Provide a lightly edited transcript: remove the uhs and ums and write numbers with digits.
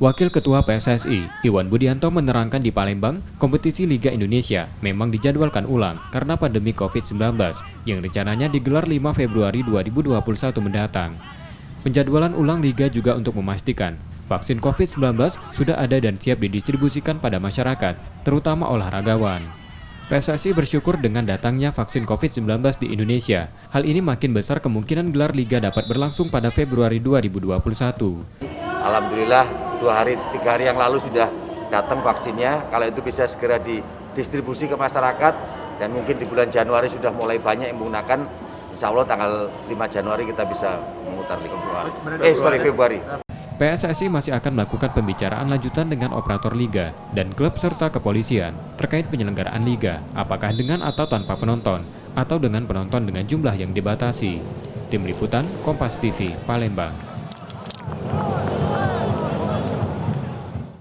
Wakil Ketua PSSI, Iwan Budianto menerangkan di Palembang, kompetisi Liga Indonesia memang dijadwalkan ulang karena pandemi COVID-19 yang rencananya digelar 5 Februari 2021 mendatang. Penjadwalan ulang Liga juga untuk memastikan vaksin COVID-19 sudah ada dan siap didistribusikan pada masyarakat, terutama olahragawan. PSSI bersyukur dengan datangnya vaksin COVID-19 di Indonesia. Hal ini makin besar kemungkinan gelar Liga dapat berlangsung pada Februari 2021. Alhamdulillah 3 hari yang lalu sudah datang vaksinnya. Kalau itu bisa segera didistribusi ke masyarakat dan mungkin di bulan Januari sudah mulai banyak yang menggunakan. Insya Allah tanggal 5 Januari kita bisa memutar Februari. PSSI masih akan melakukan pembicaraan lanjutan dengan operator liga dan klub serta kepolisian terkait penyelenggaraan liga, apakah dengan atau tanpa penonton, atau dengan penonton dengan jumlah yang dibatasi. Tim Liputan, Kompas TV, Palembang.